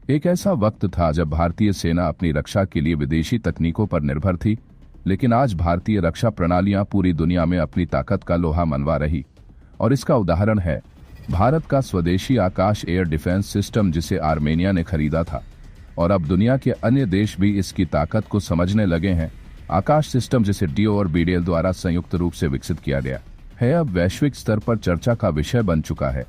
एक ऐसा वक्त था जब भारतीय सेना अपनी रक्षा के लिए विदेशी तकनीकों पर निर्भर थी, लेकिन आज भारतीय रक्षा प्रणालियां पूरी दुनिया में अपनी ताकत का लोहा मनवा रही। और इसका उदाहरण है भारत का स्वदेशी आकाश एयर डिफेंस सिस्टम, जिसे आर्मेनिया ने खरीदा था और अब दुनिया के अन्य देश भी इसकी ताकत को समझने लगे हैं। आकाश सिस्टम, जिसे डीओ और बीडीएल द्वारा संयुक्त रूप से विकसित किया गया है, अब वैश्विक स्तर पर चर्चा का विषय बन चुका है।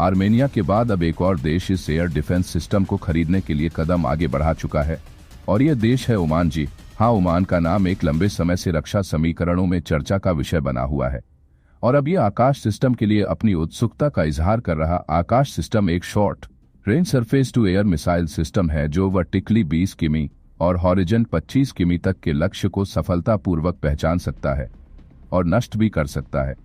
आर्मेनिया के बाद अब एक और देश इस एयर डिफेंस सिस्टम को खरीदने के लिए कदम आगे बढ़ा चुका है और यह देश है ओमान जी। हाँ, ओमान का नाम एक लंबे समय से रक्षा समीकरणों में चर्चा का विषय बना हुआ है और अब यह आकाश सिस्टम के लिए अपनी उत्सुकता का इजहार कर रहा। आकाश सिस्टम एक short range surface to air missile system है जो वर्टिकली 20 किमी और हॉरिजन 25 किमी तक के लक्ष्य को सफलतापूर्वक पहचान सकता है और नष्ट भी कर सकता है।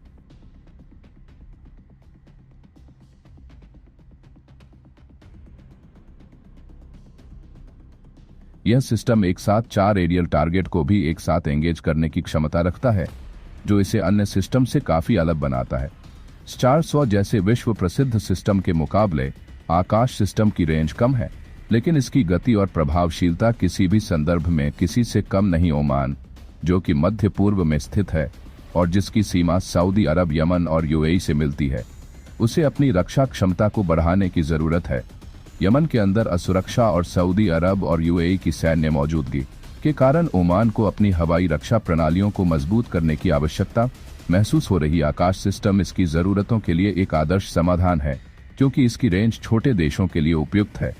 यह सिस्टम एक साथ 4 एरियल टारगेट को भी एक साथ एंगेज करने की क्षमता रखता है, जो इसे अन्य सिस्टम से काफी अलग बनाता है। 400 जैसे विश्व प्रसिद्ध सिस्टम के मुकाबले आकाश सिस्टम की रेंज कम है, लेकिन इसकी गति और प्रभावशीलता किसी भी संदर्भ में किसी से कम नहीं। ओमान, जो कि मध्य पूर्व में स्थित है और जिसकी सीमा सऊदी अरब, यमन और यूएई से मिलती है, उसे अपनी रक्षा क्षमता को बढ़ाने की जरूरत है। यमन के अंदर असुरक्षा और सऊदी अरब और यूएई की सैन्य मौजूदगी के कारण ओमान को अपनी हवाई रक्षा प्रणालियों को मजबूत करने की आवश्यकता महसूस हो रही। आकाश सिस्टम इसकी जरूरतों के लिए एक आदर्श समाधान है, क्योंकि इसकी रेंज छोटे देशों के लिए उपयुक्त है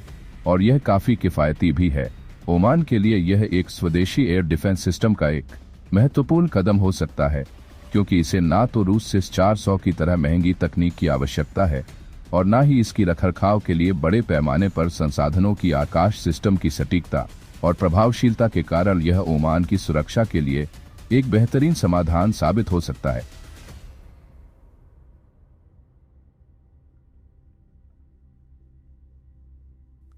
और यह काफी किफायती भी है। ओमान के लिए यह एक स्वदेशी एयर डिफेंस सिस्टम का एक महत्वपूर्ण कदम हो सकता है, क्योंकि इसे ना तो रूस से 400 की तरह महंगी तकनीक की आवश्यकता है और ना ही इसकी रखरखाव के लिए बड़े पैमाने पर संसाधनों की। आकाश सिस्टम की सटीकता और प्रभावशीलता के कारण यह ओमान की सुरक्षा के लिए एक बेहतरीन समाधान साबित हो सकता है।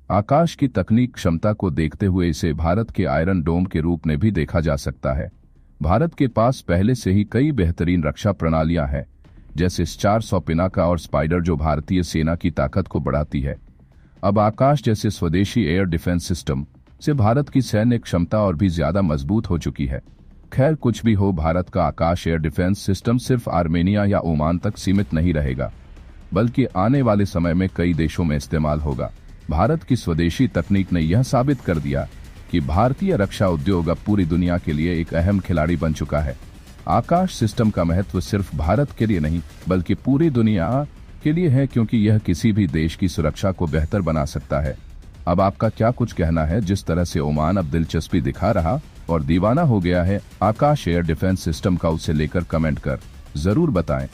आकाश की तकनीक क्षमता को देखते हुए इसे भारत के आयरन डोम के रूप में भी देखा जा सकता है। भारत के पास पहले से ही कई बेहतरीन रक्षा प्रणालियां हैं, जैसे 400 पिनाका और स्पाइडर, जो भारतीय सेना की ताकत को बढ़ाती है। अब आकाश जैसे स्वदेशी एयर डिफेंस सिस्टम से भारत की सैन्य क्षमता और भी ज्यादा मजबूत हो चुकी है। खैर, कुछ भी हो, भारत का आकाश एयर डिफेंस सिस्टम सिर्फ आर्मेनिया या ओमान तक सीमित नहीं रहेगा, बल्कि आने वाले समय में कई देशों में इस्तेमाल होगा। भारत की स्वदेशी तकनीक ने यह साबित कर दिया कि भारतीय रक्षा उद्योग अब पूरी दुनिया के लिए एक अहम खिलाड़ी बन चुका है। आकाश सिस्टम का महत्व सिर्फ भारत के लिए नहीं, बल्कि पूरी दुनिया के लिए है, क्योंकि यह किसी भी देश की सुरक्षा को बेहतर बना सकता है। अब आपका क्या कुछ कहना है? जिस तरह से ओमान अब दिलचस्पी दिखा रहा और दीवाना हो गया है आकाश एयर डिफेंस सिस्टम का, उसे लेकर कमेंट कर जरूर बताएं।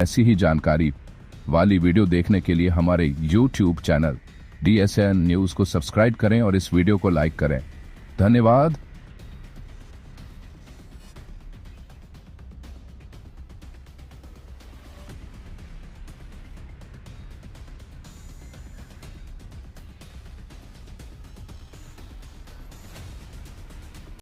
ऐसी ही जानकारी वाली वीडियो देखने के लिए हमारे YouTube चैनल DSN न्यूज़ को सब्सक्राइब करें और इस वीडियो को लाइक करें। धन्यवाद।